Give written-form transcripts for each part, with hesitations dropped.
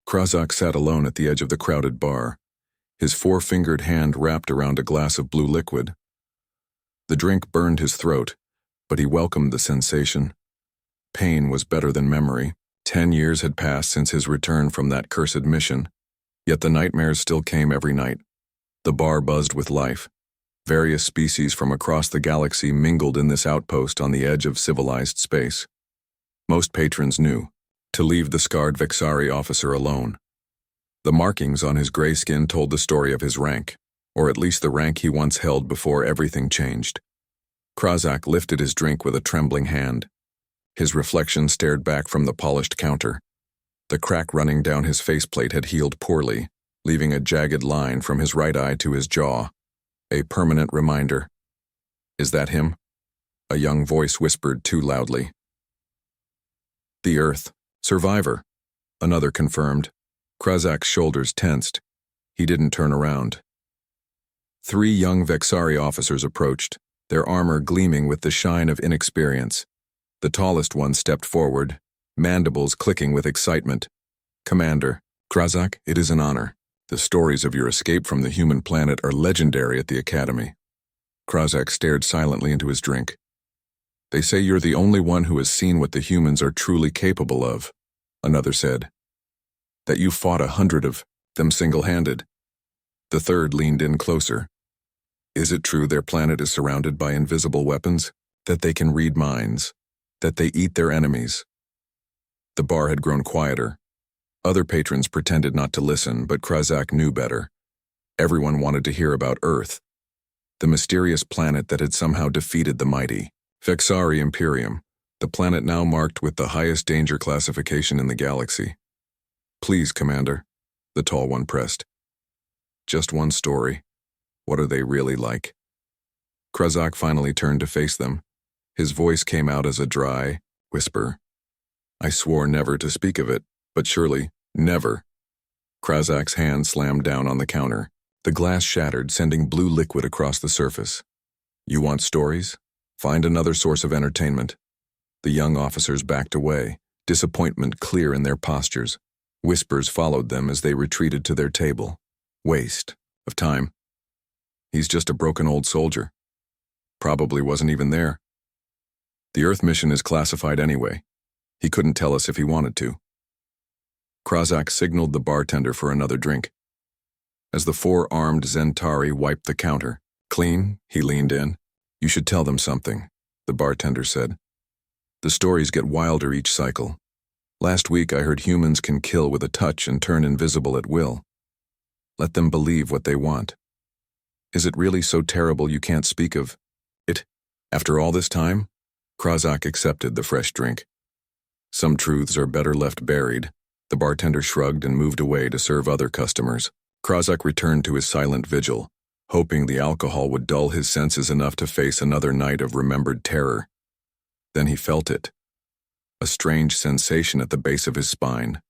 Krazak sat alone at the edge of the crowded bar, his four-fingered hand wrapped around a glass of blue liquid. The drink burned his throat, but he welcomed the sensation. Pain was better than memory. 10 years had passed since his return from that cursed mission, yet the nightmares still came every night. The bar buzzed with life. Various species from across the galaxy mingled in this outpost on the edge of civilized space. Most patrons knew to leave the scarred Vexari officer alone. The markings on his gray skin told the story of his rank, or at least the rank he once held before everything changed. Krazak lifted his drink with a trembling hand. His reflection stared back from the polished counter. The crack running down his faceplate had healed poorly, leaving a jagged line from his right eye to his jaw. A permanent reminder. "Is that him?" A young voice whispered too loudly. "The Earth. Survivor," another confirmed. Krazak's shoulders tensed. He didn't turn around. 3 young Vexari officers approached, their armor gleaming with the shine of inexperience. The tallest one stepped forward, mandibles clicking with excitement. "Commander, Krazak, it is an honor. The stories of your escape from the human planet are legendary at the Academy." Krazak stared silently into his drink. "They say you're the only one who has seen what the humans are truly capable of," another said. "That you fought 100 of them single-handed." The third leaned in closer. "Is it true their planet is surrounded by invisible weapons? That they can read minds? That they eat their enemies?" The bar had grown quieter. Other patrons pretended not to listen, but Krazak knew better. Everyone wanted to hear about Earth, the mysterious planet that had somehow defeated the mighty Vexari Imperium, the planet now marked with the highest danger classification in the galaxy. "Please, Commander," the tall one pressed. "Just one story. What are they really like?" Krazak finally turned to face them. His voice came out as a dry whisper. "I swore never to speak of it, but surely, never." Krazak's hand slammed down on the counter. The glass shattered, sending blue liquid across the surface. "You want stories? Find another source of entertainment." The young officers backed away, disappointment clear in their postures. Whispers followed them as they retreated to their table. "Waste of time. He's just a broken old soldier. Probably wasn't even there. The Earth mission is classified anyway. He couldn't tell us if he wanted to." Krazak signaled the bartender for another drink. As the 4 armed Zentari wiped the counter, "Clean," he leaned in. "You should tell them something," the bartender said. "The stories get wilder each cycle. Last week I heard humans can kill with a touch and turn invisible at will. Let them believe what they want. Is it really so terrible you can't speak of it? After all this time?" Krazak accepted the fresh drink. "Some truths are better left buried." The bartender shrugged and moved away to serve other customers. Krazak returned to his silent vigil, hoping the alcohol would dull his senses enough to face another night of remembered terror. Then he felt it. A strange sensation at the base of his spine.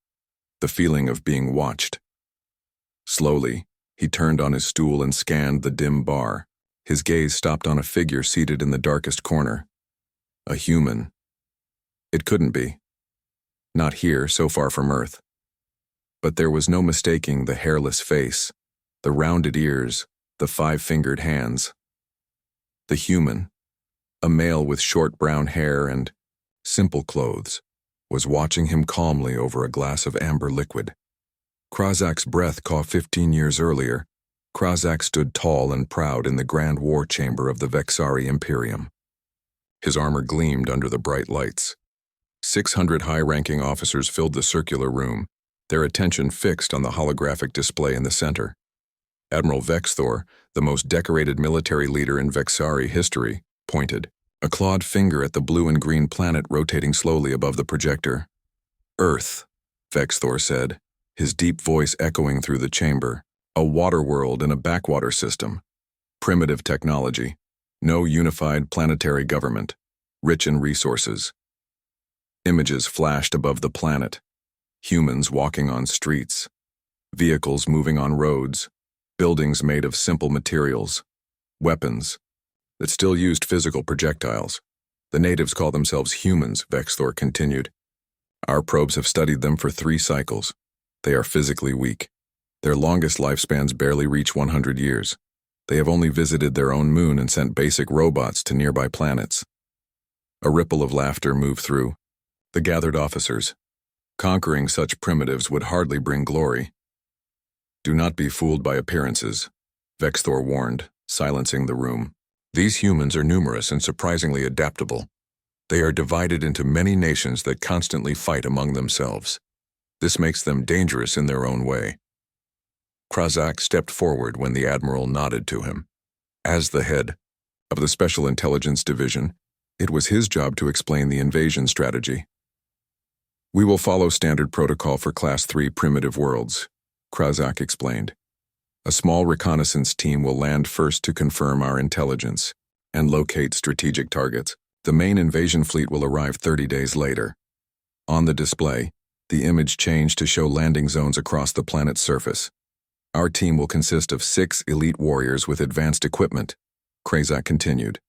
The feeling of being watched. Slowly, he turned on his stool and scanned the dim bar. His gaze stopped on a figure seated in the darkest corner. A human. It couldn't be. Not here, so far from Earth. But there was no mistaking the hairless face, the rounded ears, the 5-fingered hands. The human, a male with short brown hair and simple clothes, was watching him calmly over a glass of amber liquid. Krazak's breath caught 15 years earlier. Krazak stood tall and proud in the grand war chamber of the Vexari Imperium. His armor gleamed under the bright lights. 600 high-ranking officers filled the circular room, their attention fixed on the holographic display in the center. Admiral Vexthor, the most decorated military leader in Vexari history, pointed, a clawed finger at the blue and green planet rotating slowly above the projector. "Earth," Vexthor said, his deep voice echoing through the chamber. "A water world in a backwater system. Primitive technology. No unified planetary government. Rich in resources." Images flashed above the planet. Humans walking on streets. Vehicles moving on roads. Buildings made of simple materials. Weapons that still used physical projectiles. "The natives call themselves humans," Vexthor continued. "Our probes have studied them for 3 cycles. They are physically weak. Their longest lifespans barely reach 100 years. They have only visited their own moon and sent basic robots to nearby planets. A ripple of laughter moved through the gathered officers. Conquering such primitives would hardly bring glory. Do not be fooled by appearances, Vexthor warned, silencing the room. These humans are numerous and surprisingly adaptable. They are divided into many nations that constantly fight among themselves. This makes them dangerous in their own way. Krazak stepped forward when the Admiral nodded to him. As the head of the Special Intelligence Division, it was his job to explain the invasion strategy. We will follow standard protocol for Class 3 primitive worlds, Krazak explained. A small reconnaissance team will land first to confirm our intelligence and locate strategic targets. The main invasion fleet will arrive 30 days later. On the display, the image changed to show landing zones across the planet's surface. Our team will consist of 6 elite warriors with advanced equipment, Krazak continued.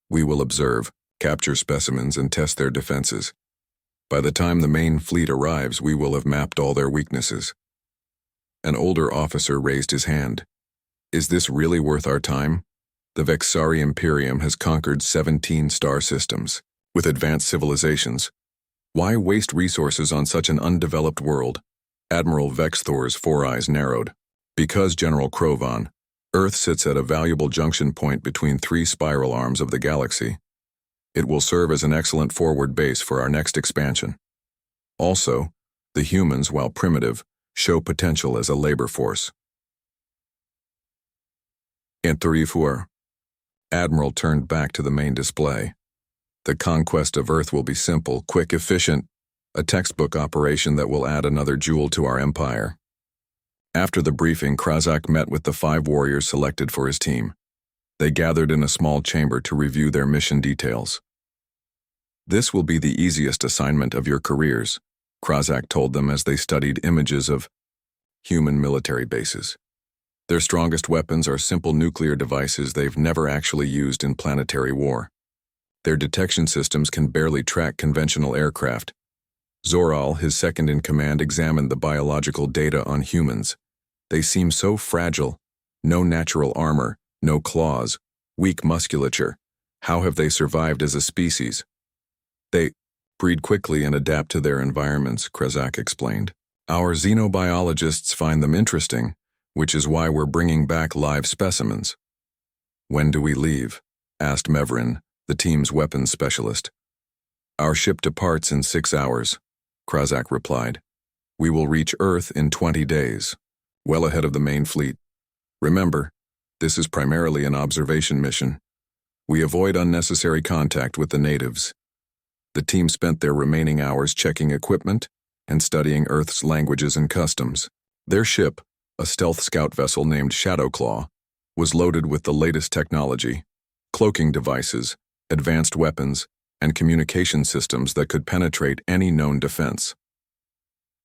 We will observe, capture specimens, and test their defenses. By the time the main fleet arrives, we will have mapped all their weaknesses. An older officer raised his hand. Is this really worth our time? The Vexari Imperium has conquered 17 star systems, with advanced civilizations. Why waste resources on such an undeveloped world? Admiral Vexthor's 4 eyes narrowed. Because, General Krovan, Earth sits at a valuable junction point between 3 spiral arms of the galaxy. It will serve as an excellent forward base for our next expansion. Also, the humans, while primitive, show potential as a labor force. Interifur. Admiral turned back to the main display. The conquest of Earth will be simple, quick, efficient, a textbook operation that will add another jewel to our empire. After the briefing, Krazak met with the 5 warriors selected for his team. They gathered in a small chamber to review their mission details. This will be the easiest assignment of your careers, Krazak told them as they studied images of human military bases. Their strongest weapons are simple nuclear devices they've never actually used in planetary war. Their detection systems can barely track conventional aircraft. Zoral, his second-in-command, examined the biological data on humans. They seem so fragile. No natural armor, no claws, weak musculature. How have they survived as a species? They breed quickly and adapt to their environments, Krazak explained. Our xenobiologists find them interesting, which is why we're bringing back live specimens. When do we leave? Asked Mevrin, the team's weapons specialist. Our ship departs in 6 hours, Krazak replied. We will reach Earth in 20 days, well ahead of the main fleet. Remember, this is primarily an observation mission. We avoid unnecessary contact with the natives. The team spent their remaining hours checking equipment and studying Earth's languages and customs. Their ship, a stealth scout vessel named Shadowclaw, was loaded with the latest technology, cloaking devices, advanced weapons, and communication systems that could penetrate any known defense.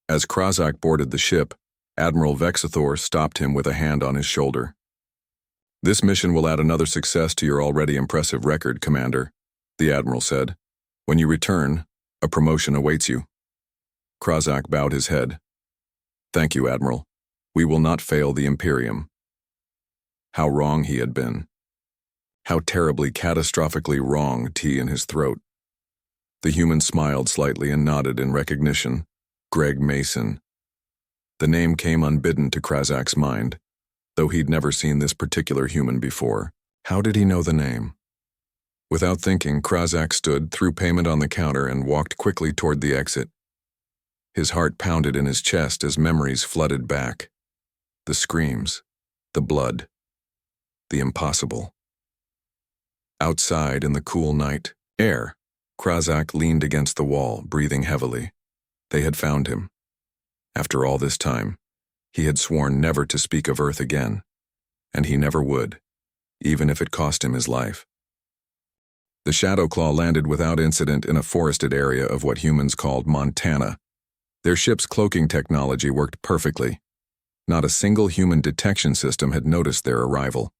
As Krazak boarded the ship, Admiral Vexithor stopped him with a hand on his shoulder. This mission will add another success to your already impressive record, Commander, the Admiral said. When you return, a promotion awaits you. Krazak bowed his head. Thank you, Admiral. We will not fail the Imperium. How wrong he had been. How terribly, catastrophically wrong, tea in his throat. The human smiled slightly and nodded in recognition. Greg Mason. The name came unbidden to Krazak's mind, though he'd never seen this particular human before. How did he know the name? Without thinking, Krazak stood, threw payment on the counter, and walked quickly toward the exit. His heart pounded in his chest as memories flooded back. The screams, the blood, the impossible. Outside in the cool night air, Krazak leaned against the wall, breathing heavily. They had found him. After all this time, he had sworn never to speak of Earth again, and he never would, even if it cost him his life. The Shadowclaw landed without incident in a forested area of what humans called Montana. Their ship's cloaking technology worked perfectly. Not a single human detection system had noticed their arrival.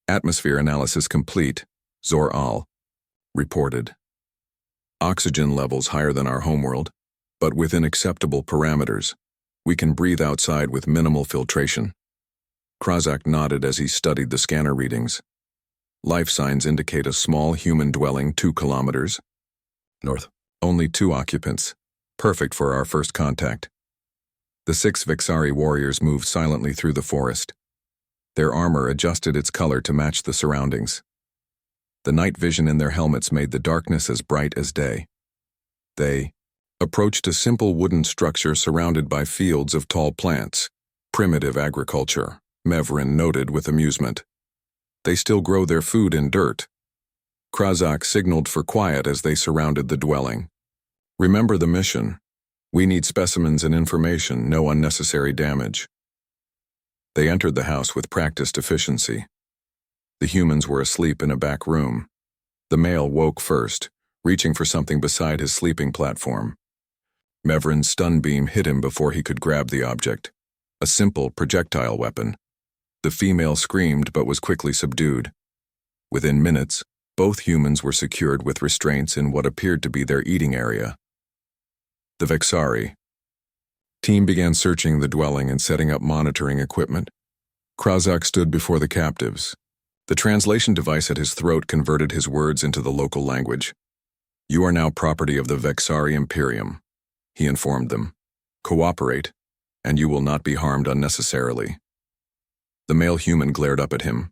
Atmosphere analysis complete, Zor-Al reported. Oxygen levels higher than our homeworld, but within acceptable parameters. We can breathe outside with minimal filtration. Krazak nodded as he studied the scanner readings. Life signs indicate a small human dwelling 2 kilometers north. Only 2 occupants. Perfect for our first contact. The 6 Vexari warriors moved silently through the forest. Their armor adjusted its color to match the surroundings. The night vision in their helmets made the darkness as bright as day. They approached a simple wooden structure surrounded by fields of tall plants. Primitive agriculture, Mevrin noted with amusement. They still grow their food in dirt. Krazak signaled for quiet as they surrounded the dwelling. Remember the mission. We need specimens and information, no unnecessary damage. They entered the house with practiced efficiency. The humans were asleep in a back room. The male woke first, reaching for something beside his sleeping platform. Mevrin's stun beam hit him before he could grab the object. A simple projectile weapon. The female screamed but was quickly subdued. Within minutes, both humans were secured with restraints in what appeared to be their eating area. The Vexari team began searching the dwelling and setting up monitoring equipment. Krazak stood before the captives. The translation device at his throat converted his words into the local language. You are now property of the Vexari Imperium, he informed them. Cooperate, and you will not be harmed unnecessarily. The male human glared up at him.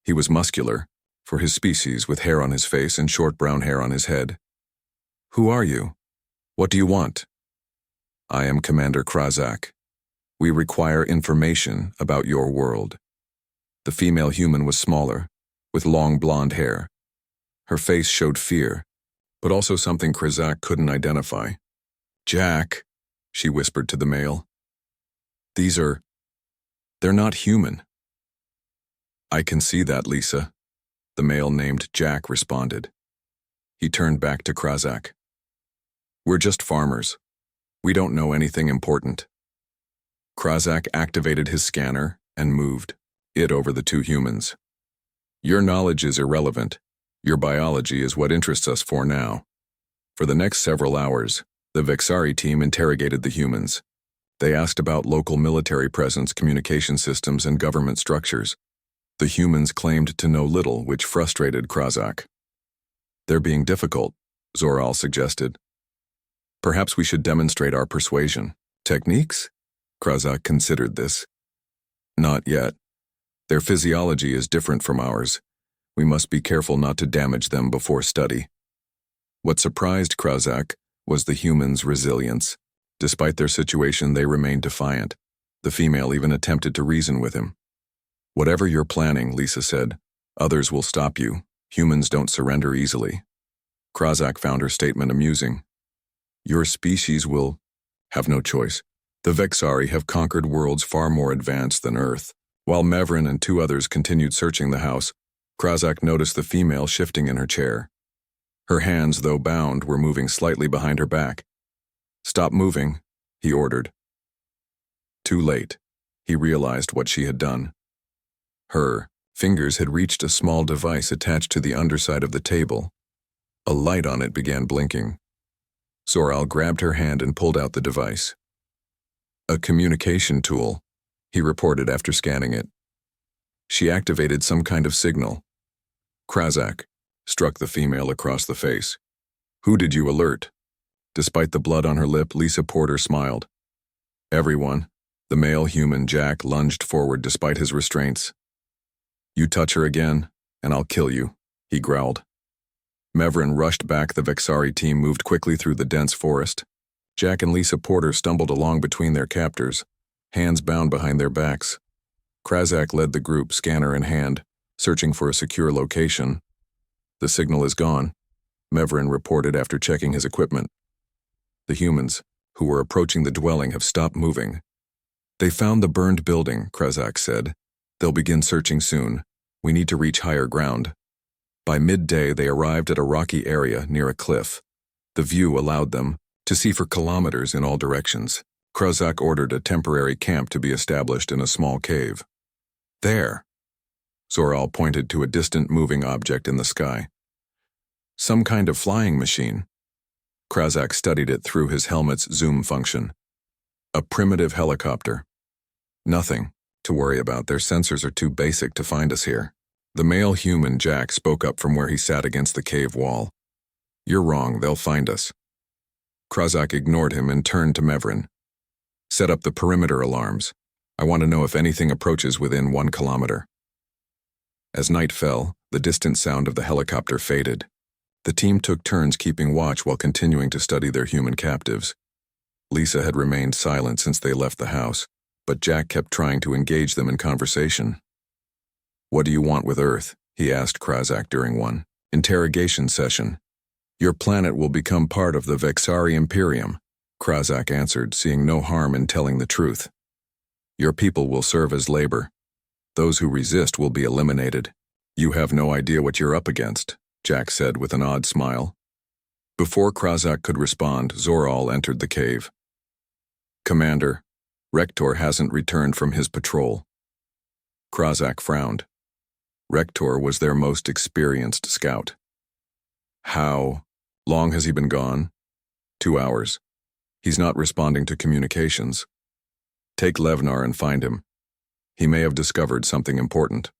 He was muscular, for his species, with hair on his face and short brown hair on his head. Who are you? What do you want? I am Commander Krazak. We require information about your world. The female human was smaller, with long blonde hair. Her face showed fear, but also something Krazak couldn't identify. Jack, she whispered to the male. They're not human. I can see that, Lisa, the male named Jack responded. He turned back to Krazak. We're just farmers. We don't know anything important. Krazak activated his scanner and moved it over the 2 humans. Your knowledge is irrelevant. Your biology is what interests us for now. For the next several hours, the Vexari team interrogated the humans. They asked about local military presence, communication systems, and government structures. The humans claimed to know little, which frustrated Krazak. They're being difficult, Zoral suggested. Perhaps we should demonstrate our persuasion techniques? Krazak considered this. Not yet. Their physiology is different from ours. We must be careful not to damage them before study. What surprised Krazak was the humans' resilience. Despite their situation, they remained defiant. The female even attempted to reason with him. Whatever you're planning, Lisa said, others will stop you. Humans don't surrender easily. Krazak found her statement amusing. Your species will have no choice. The Vexari have conquered worlds far more advanced than Earth. While Mevrin and 2 others continued searching the house, Krazak noticed the female shifting in her chair. Her hands, though bound, were moving slightly behind her back. Stop moving, he ordered. Too late. He realized what she had done. Her fingers had reached a small device attached to the underside of the table. A light on it began blinking. Zoral grabbed her hand and pulled out the device. A communication tool, he reported after scanning it. She activated some kind of signal. Krazak struck the female across the face. Who did you alert? Despite the blood on her lip, Lisa Porter smiled. Everyone. The male human Jack lunged forward despite his restraints. You touch her again, and I'll kill you, he growled. Mevrin rushed back. The Vexari team moved quickly through the dense forest. Jack and Lisa Porter stumbled along between their captors, hands bound behind their backs. Krazak led the group, scanner in hand, searching for a secure location. The signal is gone, Mevrin reported after checking his equipment. The humans, who were approaching the dwelling, have stopped moving. They found the burned building, Krazak said. They'll begin searching soon. We need to reach higher ground. By midday, they arrived at a rocky area near a cliff. The view allowed them to see for kilometers in all directions. Krazak ordered a temporary camp to be established in a small cave. There, Zoral pointed to a distant moving object in the sky. Some kind of flying machine. Krazak studied it through his helmet's zoom function. A primitive helicopter. Nothing to worry about. Their sensors are too basic to find us here. The male human, Jack, spoke up from where he sat against the cave wall. You're wrong, they'll find us. Krazak ignored him and turned to Mevrin. Set up the perimeter alarms. I want to know if anything approaches within 1 kilometer. As night fell, the distant sound of the helicopter faded. The team took turns keeping watch while continuing to study their human captives. Lisa had remained silent since they left the house, but Jack kept trying to engage them in conversation. What do you want with Earth? He asked Krazak during one interrogation session. Your planet will become part of the Vexari Imperium, Krazak answered, seeing no harm in telling the truth. Your people will serve as labor. Those who resist will be eliminated. You have no idea what you're up against, Jack said with an odd smile. Before Krazak could respond, Zoral entered the cave. Commander, Rektor hasn't returned from his patrol. Krazak frowned. Rektor was their most experienced scout. How long has he been gone? 2 hours. He's not responding to communications. Take Levnar and find him. He may have discovered something important.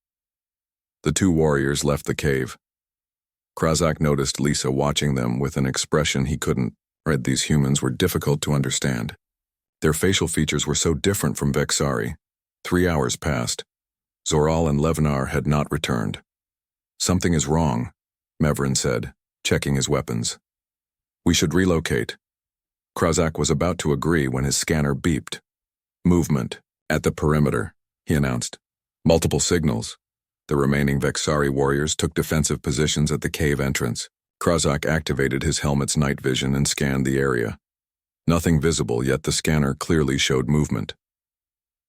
The 2 warriors left the cave. Krazak noticed Lisa watching them with an expression he couldn't read. These humans were difficult to understand. Their facial features were so different from Vexari. 3 hours passed. Zoral and Levnar had not returned. Something is wrong, Mevrin said, checking his weapons. We should relocate. Krazak was about to agree when his scanner beeped. Movement at the perimeter, he announced. Multiple signals. The remaining Vexari warriors took defensive positions at the cave entrance. Krazak activated his helmet's night vision and scanned the area. Nothing visible, yet the scanner clearly showed movement.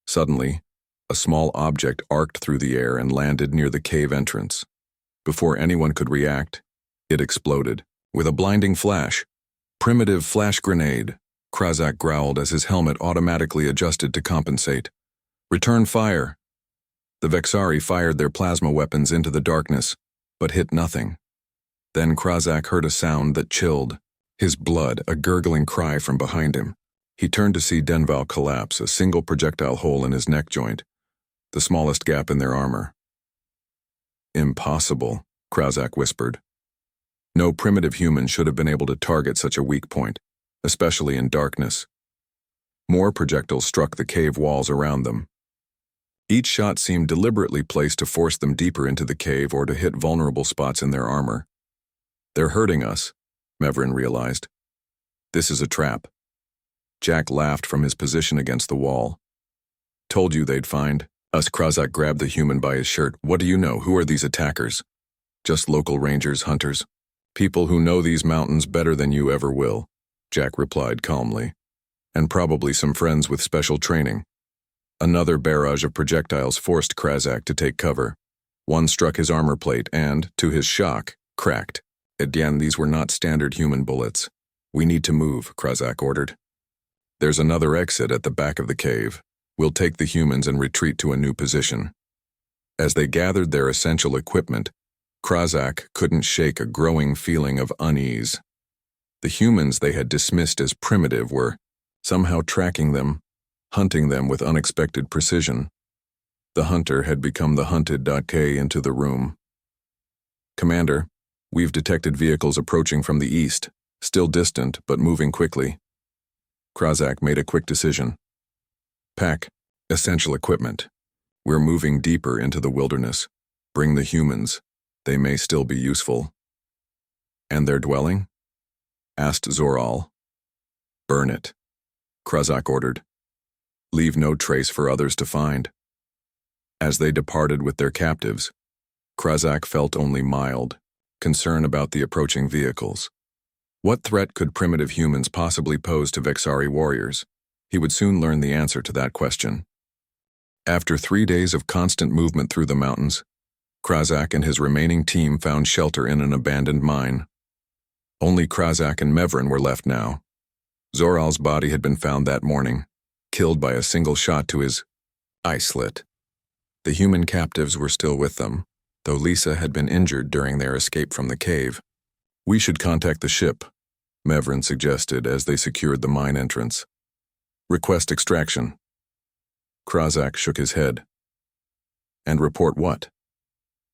Suddenly, a small object arced through the air and landed near the cave entrance. Before anyone could react, it exploded. With a blinding flash. Primitive flash grenade, Krazak growled as his helmet automatically adjusted to compensate. Return fire. The Vexari fired their plasma weapons into the darkness, but hit nothing. Then Krazak heard a sound that chilled. His blood, a gurgling cry from behind him. He turned to see Denval collapse, a single projectile hole in his neck joint, the smallest gap in their armor. Impossible, Krazak whispered. No primitive human should have been able to target such a weak point, especially in darkness. More projectiles struck the cave walls around them. Each shot seemed deliberately placed to force them deeper into the cave or to hit vulnerable spots in their armor. They're hurting us, Mevrin realized. This is a trap. Jack laughed from his position against the wall. Told you they'd find us. Krazak grabbed the human by his shirt. What do you know? Who are these attackers? Just local rangers, hunters. People who know these mountains better than you ever will, Jack replied calmly. And probably some friends with special training. Another barrage of projectiles forced Krazak to take cover. One struck his armor plate and, to his shock, cracked. Again, these were not standard human bullets. We need to move, Krazak ordered. There's another exit at the back of the cave. We'll take the humans and retreat to a new position. As they gathered their essential equipment, Krazak couldn't shake a growing feeling of unease. The humans they had dismissed as primitive were somehow tracking them, hunting them with unexpected precision. The hunter had become the hunted. K into the room. Commander, we've detected vehicles approaching from the east, still distant but moving quickly. Krazak made a quick decision. Pack essential equipment. We're moving deeper into the wilderness. Bring the humans. They may still be useful. And their dwelling? Asked Zoral. Burn it, Krazak ordered. Leave no trace for others to find. As they departed with their captives, Krazak felt only mild concern about the approaching vehicles. What threat could primitive humans possibly pose to Vexari warriors? He would soon learn the answer to that question. After 3 days of constant movement through the mountains, Krazak and his remaining team found shelter in an abandoned mine. Only Krazak and Mevrin were left now. Zoral's body had been found that morning, killed by a single shot to his eye slit. The human captives were still with them, though Lisa had been injured during their escape from the cave. We should contact the ship, Mevrin suggested as they secured the mine entrance. Request extraction. Krazak shook his head. And report what?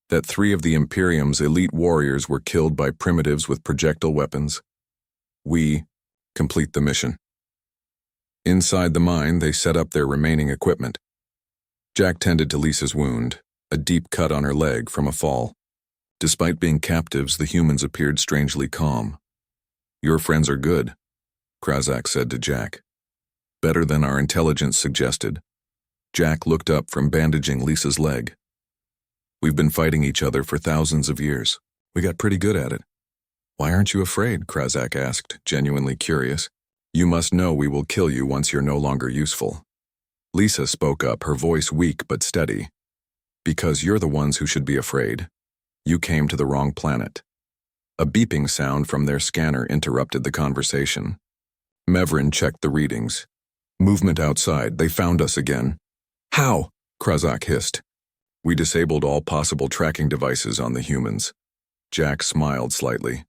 That 3 of the Imperium's elite warriors were killed by primitives with projectile weapons. We complete the mission. Inside the mine, they set up their remaining equipment. Jack tended to Lisa's wound, a deep cut on her leg from a fall. Despite being captives, the humans appeared strangely calm. Your friends are good, Krazak said to Jack. Better than our intelligence suggested. Jack looked up from bandaging Lisa's leg. We've been fighting each other for thousands of years. We got pretty good at it. Why aren't you afraid? Krazak asked, genuinely curious. You must know we will kill you once you're no longer useful. Lisa spoke up, her voice weak but steady. Because you're the ones who should be afraid. You came to the wrong planet. A beeping sound from their scanner interrupted the conversation. Mevrin checked the readings. Movement outside, they found us again. How? Krazak hissed. We disabled all possible tracking devices on the humans. Jack smiled slightly.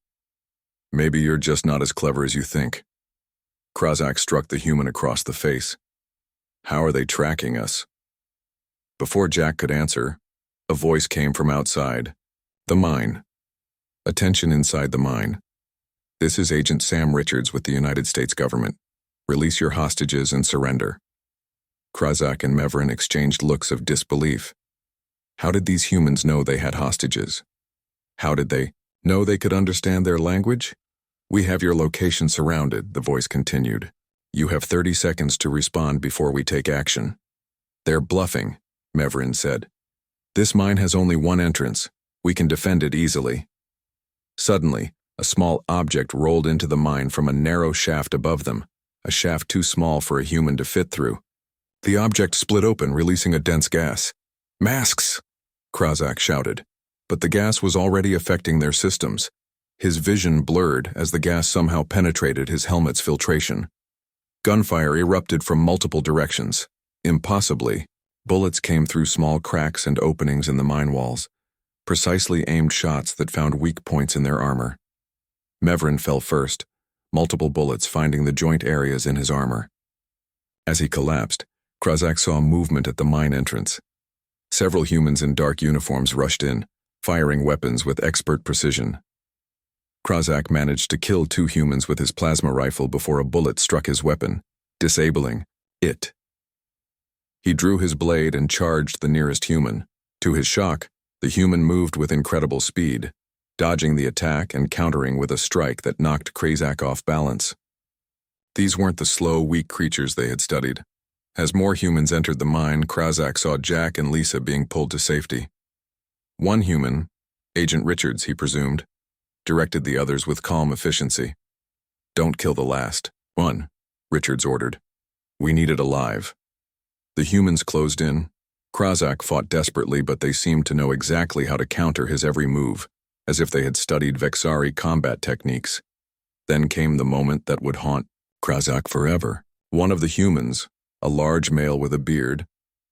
Maybe you're just not as clever as you think. Krazak struck the human across the face. How are they tracking us? Before Jack could answer, a voice came from outside. The mine. Attention inside the mine. This is Agent Sam Richards with the United States government. Release your hostages and surrender. Krazak and Mevrin exchanged looks of disbelief. How did these humans know they had hostages? How did they know they could understand their language? We have your location surrounded, the voice continued. You have 30 seconds to respond before we take action. They're bluffing, Mevrin said. This mine has only one entrance. We can defend it easily. Suddenly, a small object rolled into the mine from a narrow shaft above them, a shaft too small for a human to fit through. The object split open, releasing a dense gas. Masks! Krazak shouted. But the gas was already affecting their systems. His vision blurred as the gas somehow penetrated his helmet's filtration. Gunfire erupted from multiple directions. Impossibly, bullets came through small cracks and openings in the mine walls, precisely aimed shots that found weak points in their armor. Mevrin fell first, multiple bullets finding the joint areas in his armor. As he collapsed, Krazak saw movement at the mine entrance. Several humans in dark uniforms rushed in, firing weapons with expert precision. Krazak managed to kill 2 humans with his plasma rifle before a bullet struck his weapon, disabling it. He drew his blade and charged the nearest human. To his shock, the human moved with incredible speed, dodging the attack and countering with a strike that knocked Krazak off balance. These weren't the slow, weak creatures they had studied. As more humans entered the mine, Krazak saw Jack and Lisa being pulled to safety. One human, Agent Richards, he presumed, directed the others with calm efficiency. Don't kill the last one, Richards ordered. We need it alive. The humans closed in. Krazak fought desperately, but they seemed to know exactly how to counter his every move, as if they had studied Vexari combat techniques. Then came the moment that would haunt Krazak forever. One of the humans, a large male with a beard,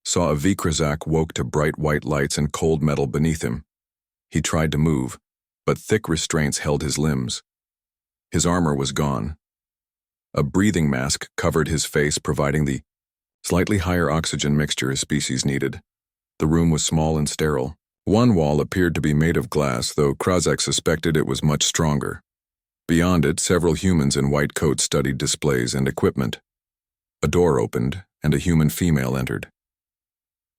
saw a Krazak woke to bright white lights and cold metal beneath him. He tried to move, but thick restraints held his limbs. His armor was gone. A breathing mask covered his face, providing the slightly higher oxygen mixture his species needed. The room was small and sterile. One wall appeared to be made of glass, though Krazak suspected it was much stronger. Beyond it, several humans in white coats studied displays and equipment. A door opened, and a human female entered.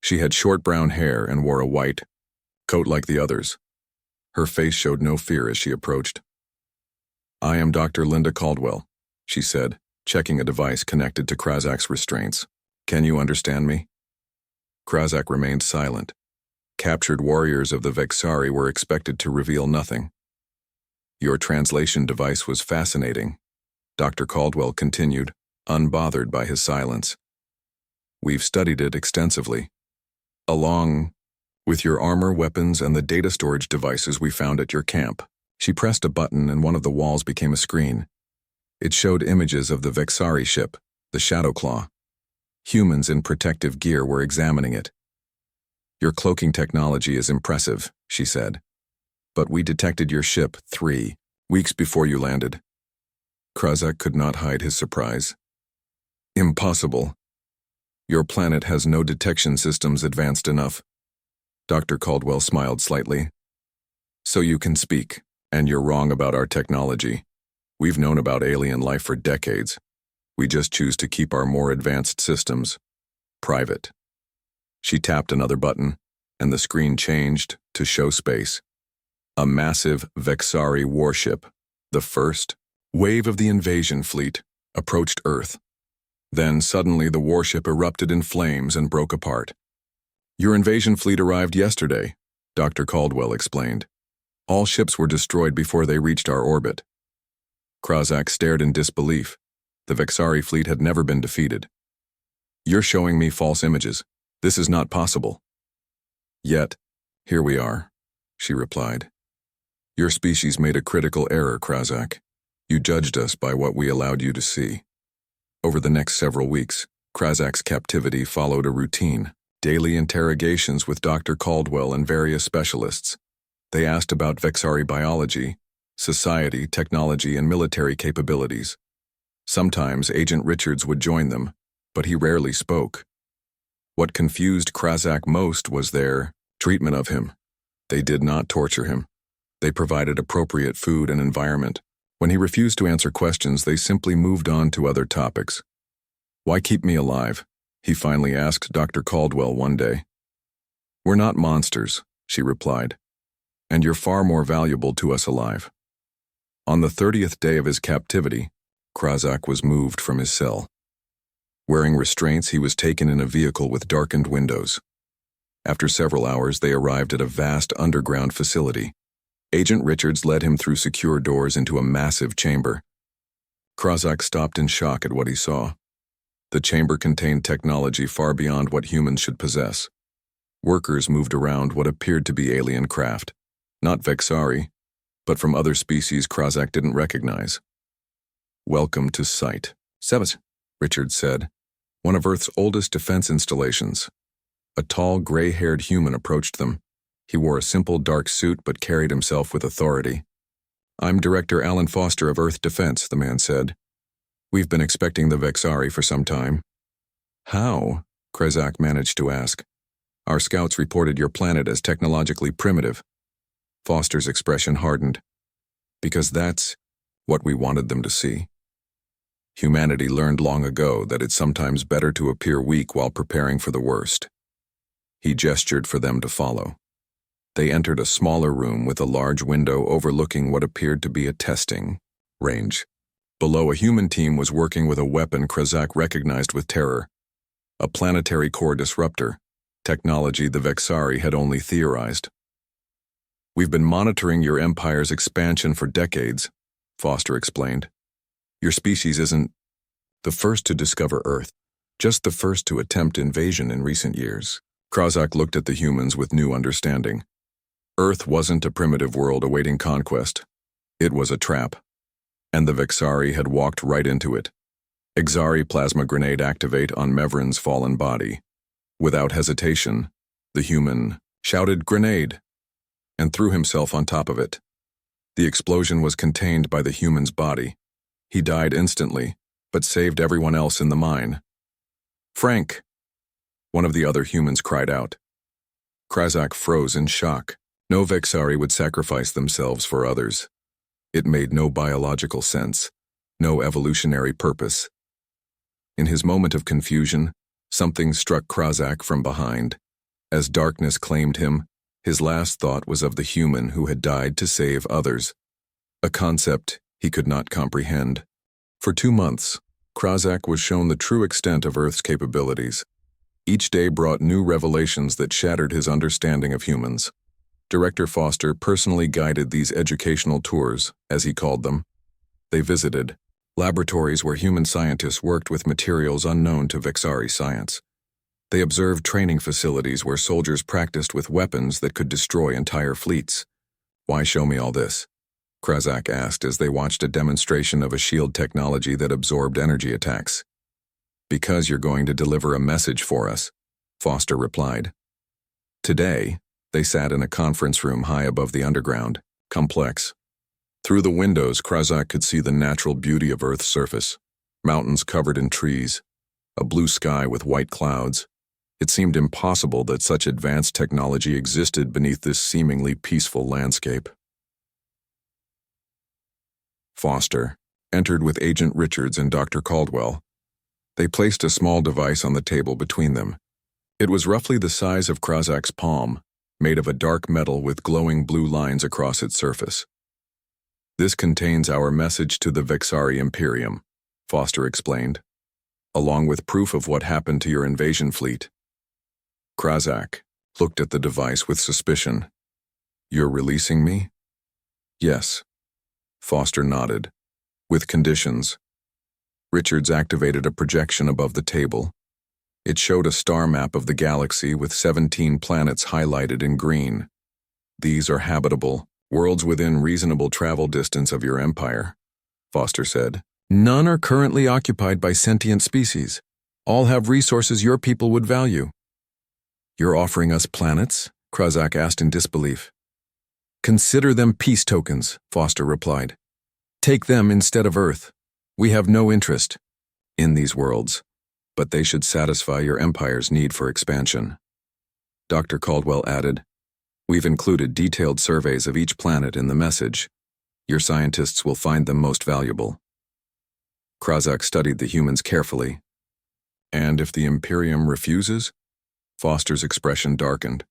She had short brown hair and wore a white coat like the others. Her face showed no fear as she approached. I am Dr. Linda Caldwell, she said, checking a device connected to Krazak's restraints. Can you understand me? Krazak remained silent. Captured warriors of the Vexari were expected to reveal nothing. Your translation device was fascinating, Dr. Caldwell continued, unbothered by his silence. We've studied it extensively, along with your armor, weapons, and the data storage devices we found at your camp. She pressed a button and one of the walls became a screen. It showed images of the Vexari ship, the Shadowclaw. Humans in protective gear were examining it. Your cloaking technology is impressive, she said. But we detected your ship 3 weeks before you landed. Krazak could not hide his surprise. Impossible. Your planet has no detection systems advanced enough. Dr. Caldwell smiled slightly. So you can speak, and you're wrong about our technology. We've known about alien life for decades. We just choose to keep our more advanced systems private. She tapped another button, and the screen changed to show space. A massive Vexari warship, the first wave of the invasion fleet, approached Earth. Then suddenly the warship erupted in flames and broke apart. Your invasion fleet arrived yesterday, Dr. Caldwell explained. All ships were destroyed before they reached our orbit. Krazak stared in disbelief. The Vexari fleet had never been defeated. You're showing me false images. This is not possible. Yet, here we are, she replied. Your species made a critical error, Krazak. You judged us by what we allowed you to see. Over the next several weeks, Krazak's captivity followed a routine, daily interrogations with Dr. Caldwell and various specialists. They asked about Vexari biology, society, technology, and military capabilities. Sometimes Agent Richards would join them, but he rarely spoke. What confused Krazak most was their treatment of him. They did not torture him. They provided appropriate food and environment. When he refused to answer questions, they simply moved on to other topics. Why keep me alive? He finally asked Dr. Caldwell one day. We're not monsters, she replied, and you're far more valuable to us alive. On the 30th day of his captivity, Krazak was moved from his cell. Wearing restraints, he was taken in a vehicle with darkened windows. After several hours, they arrived at a vast underground facility. Agent Richards led him through secure doors into a massive chamber. Krazak stopped in shock at what he saw. The chamber contained technology far beyond what humans should possess. Workers moved around what appeared to be alien craft, not Vexari, but from other species Krazak didn't recognize. Welcome to Site 7, Richards said, one of Earth's oldest defense installations. A tall, gray-haired human approached them. He wore a simple dark suit but carried himself with authority. I'm Director Alan Foster of Earth Defense, the man said. We've been expecting the Vexari for some time. How? Krazak managed to ask. Our scouts reported your planet as technologically primitive. Foster's expression hardened. Because that's what we wanted them to see. Humanity learned long ago that it's sometimes better to appear weak while preparing for the worst. He gestured for them to follow. They entered a smaller room with a large window overlooking what appeared to be a testing range. Below, a human team was working with a weapon Krazak recognized with terror. A planetary core disruptor, technology the Vexari had only theorized. We've been monitoring your empire's expansion for decades, Foster explained. Your species isn't the first to discover Earth, just the first to attempt invasion in recent years. Krazak looked at the humans with new understanding. Earth wasn't a primitive world awaiting conquest. It was a trap. And the Vexari had walked right into it. Exari plasma grenade activate on Mevrin's fallen body. Without hesitation, the human shouted grenade and threw himself on top of it. The explosion was contained by the human's body. He died instantly, but saved everyone else in the mine. Frank! One of the other humans cried out. Krazak froze in shock. No Vexari would sacrifice themselves for others. It made no biological sense, no evolutionary purpose. In his moment of confusion, something struck Krazak from behind. As darkness claimed him, his last thought was of the human who had died to save others, a concept he could not comprehend. For 2 months, Krazak was shown the true extent of Earth's capabilities. Each day brought new revelations that shattered his understanding of humans. Director Foster personally guided these educational tours, as he called them. They visited laboratories where human scientists worked with materials unknown to Vexari science. They observed training facilities where soldiers practiced with weapons that could destroy entire fleets. Why show me all this? Krazak asked as they watched a demonstration of a shield technology that absorbed energy attacks. Because you're going to deliver a message for us, Foster replied. Today, they sat in a conference room high above the underground complex. Through the windows, Krazak could see the natural beauty of Earth's surface, mountains covered in trees, a blue sky with white clouds. It seemed impossible that such advanced technology existed beneath this seemingly peaceful landscape. Foster entered with Agent Richards and Dr. Caldwell. They placed a small device on the table between them. It was roughly the size of Krazak's palm, made of a dark metal with glowing blue lines across its surface. "This contains our message to the Vexari Imperium," Foster explained, "along with proof of what happened to your invasion fleet." Krazak looked at the device with suspicion. "You're releasing me?" "Yes." Foster nodded. "With conditions." Richards activated a projection above the table. It showed a star map of the galaxy with 17 planets highlighted in green. "These are habitable, worlds within reasonable travel distance of your empire," Foster said. "None are currently occupied by sentient species. All have resources your people would value." "You're offering us planets?" Krazak asked in disbelief. "Consider them peace tokens," Foster replied. "Take them instead of Earth. We have no interest in these worlds, but they should satisfy your empire's need for expansion." Dr. Caldwell added, "We've included detailed surveys of each planet in the message. Your scientists will find them most valuable." Krazak studied the humans carefully. "And if the Imperium refuses?" Foster's expression darkened.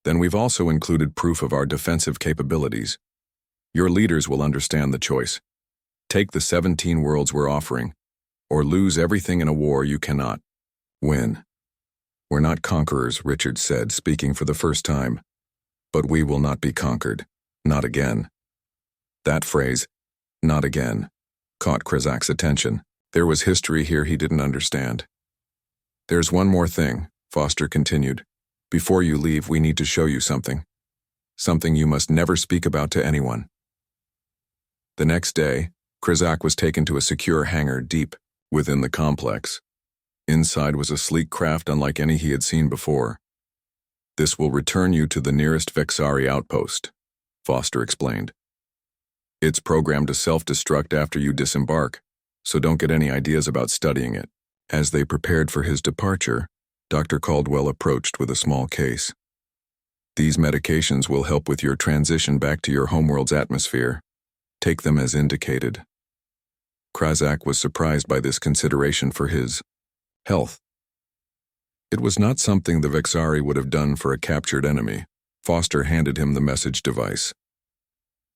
"Then we've also included proof of our defensive capabilities. Your leaders will understand the choice. Take the 17 worlds we're offering, or lose everything in a war you cannot win." "We're not conquerors," Richard said, speaking for the first time. "But we will not be conquered. Not again." That phrase, "not again," caught Krazak's attention. There was history here he didn't understand. "There's one more thing," Foster continued. "Before you leave, we need to show you something. Something you must never speak about to anyone." The next day, Krazak was taken to a secure hangar deep within the complex. Inside was a sleek craft unlike any he had seen before. "This will return you to the nearest Vexari outpost," Foster explained. "It's programmed to self-destruct after you disembark, so don't get any ideas about studying it." As they prepared for his departure, Dr. Caldwell approached with a small case. "These medications will help with your transition back to your homeworld's atmosphere. Take them as indicated." Krazak was surprised by this consideration for his health. It was not something the Vexari would have done for a captured enemy. Foster handed him the message device.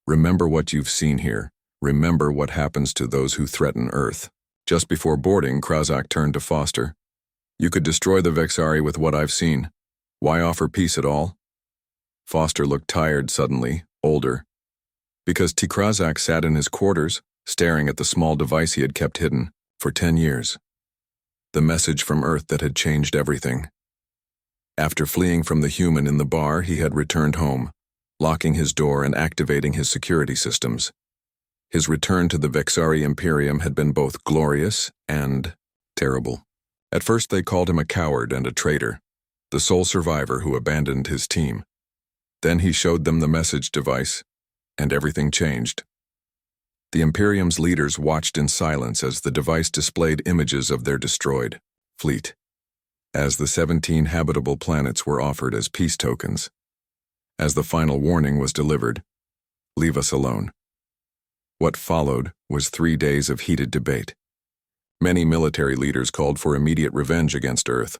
"Remember what you've seen here. Remember what happens to those who threaten Earth." Just before boarding, Krazak turned to Foster. "You could destroy the Vexari with what I've seen. Why offer peace at all?" Foster looked tired suddenly, older. Because Krazak sat in his quarters, staring at the small device he had kept hidden for 10 years. The message from Earth that had changed everything. After fleeing from the human in the bar, he had returned home, locking his door and activating his security systems. His return to the Vexari Imperium had been both glorious and terrible. At first they called him a coward and a traitor, the sole survivor who abandoned his team. Then he showed them the message device, and everything changed. The Imperium's leaders watched in silence as the device displayed images of their destroyed fleet, as the 17 habitable planets were offered as peace tokens. As the final warning was delivered, "Leave us alone." What followed was 3 days of heated debate. Many military leaders called for immediate revenge against Earth.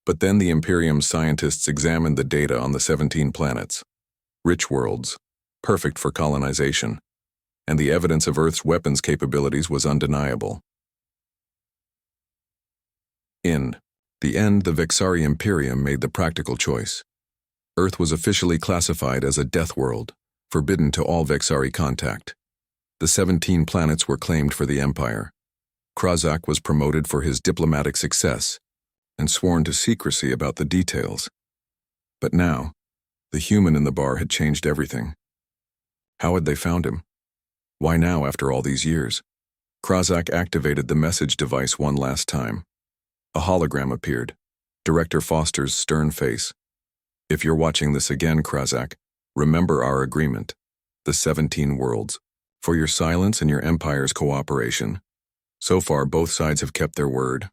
But then the Imperium's scientists examined the data on the 17 planets. Rich worlds, perfect for colonization, and the evidence of Earth's weapons capabilities was undeniable. In the end, the Vexari Imperium made the practical choice. Earth was officially classified as a death world, forbidden to all Vexari contact. The 17 planets were claimed for the Empire. Krazak was promoted for his diplomatic success and sworn to secrecy about the details. But now, the human in the bar had changed everything. How had they found him? Why now, after all these years? Krazak activated the message device one last time. A hologram appeared, Director Foster's stern face. "If you're watching this again, Krazak, remember our agreement, the 17 worlds, for your silence and your empire's cooperation. So far, both sides have kept their word.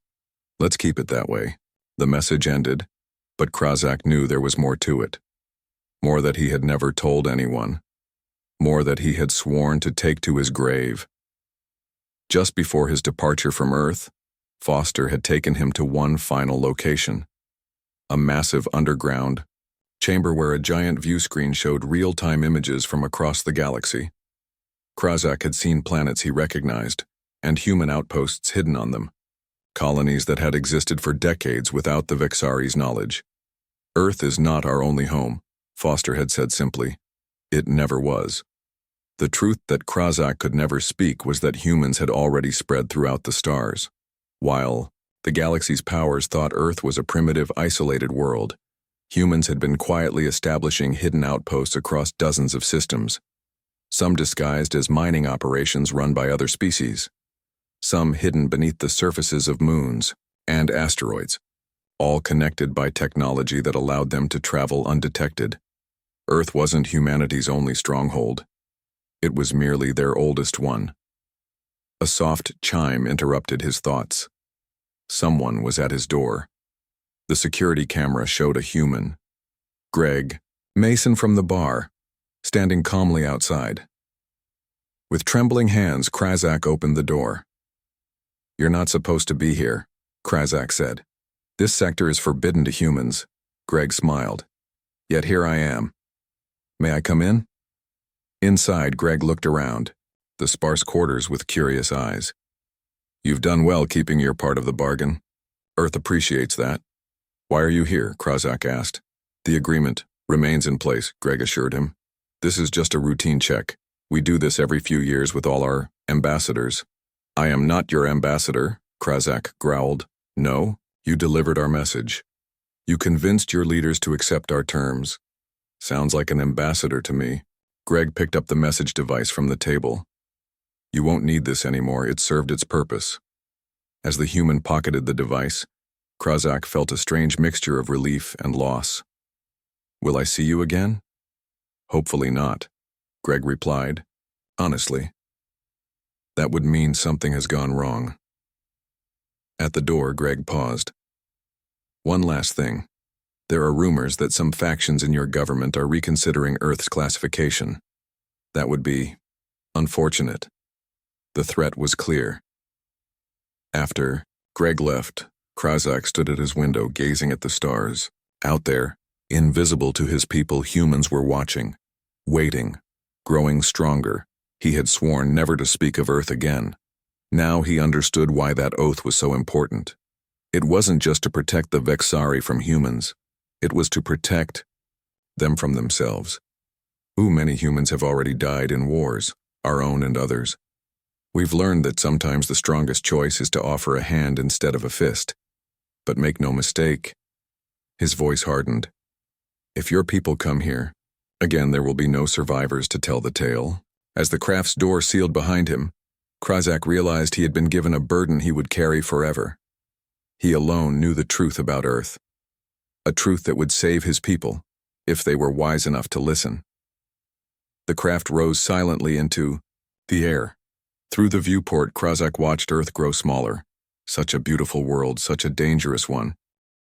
Let's keep it that way. The message ended, but Krazak knew there was more to it. More that he had never told anyone. More that he had sworn to take to his grave. Just before his departure from Earth, Foster had taken him to one final location. A massive underground chamber where a giant view screen showed real-time images from across the galaxy. Krazak had seen planets he recognized, and human outposts hidden on them. Colonies that had existed for decades without the Vexari's knowledge. Earth is not our only home, Foster had said simply. It never was. The truth that Krazak could never speak was that humans had already spread throughout the stars. While the galaxy's powers thought Earth was a primitive, isolated world, humans had been quietly establishing hidden outposts across dozens of systems, some disguised as mining operations run by other species, some hidden beneath the surfaces of moons and asteroids, all connected by technology that allowed them to travel undetected. Earth wasn't humanity's only stronghold. It was merely their oldest one. A soft chime interrupted his thoughts. Someone was at his door. The security camera showed a human. Greg, Mason from the bar, standing calmly outside. With trembling hands, Krazak opened the door. "You're not supposed to be here," Krazak said. "This sector is forbidden to humans." Greg smiled. "Yet here I am. May I come in?" Inside, Greg looked around, the sparse quarters with curious eyes. "You've done well keeping your part of the bargain. Earth appreciates that." "Why are you here?" Krazak asked. "The agreement remains in place," Greg assured him. "This is just a routine check. We do this every few years with all our ambassadors." "I am not your ambassador," Krazak growled. "No, you delivered our message. You convinced your leaders to accept our terms. Sounds like an ambassador to me." Greg picked up the message device from the table. "You won't need this anymore. It served its purpose." As the human pocketed the device, Krazak felt a strange mixture of relief and loss. "Will I see you again?" "Hopefully not," Greg replied. "Honestly. That would mean something has gone wrong." At the door, Greg paused. "One last thing. There are rumors that some factions in your government are reconsidering Earth's classification. That would be unfortunate." The threat was clear. After Greg left, Krazak stood at his window gazing at the stars. Out there, invisible to his people, humans were watching, waiting, growing stronger. He had sworn never to speak of Earth again. Now he understood why that oath was so important. It wasn't just to protect the Vexari from humans. It was to protect them from themselves. Many humans have already died in wars, our own and others. We've learned that sometimes the strongest choice is to offer a hand instead of a fist. But make no mistake. His voice hardened. If your people come here, again there will be no survivors to tell the tale. As the craft's door sealed behind him, Krazak realized he had been given a burden he would carry forever. He alone knew the truth about Earth. A truth that would save his people, if they were wise enough to listen. The craft rose silently into the air. Through the viewport, Krazak watched Earth grow smaller. Such a beautiful world, such a dangerous one.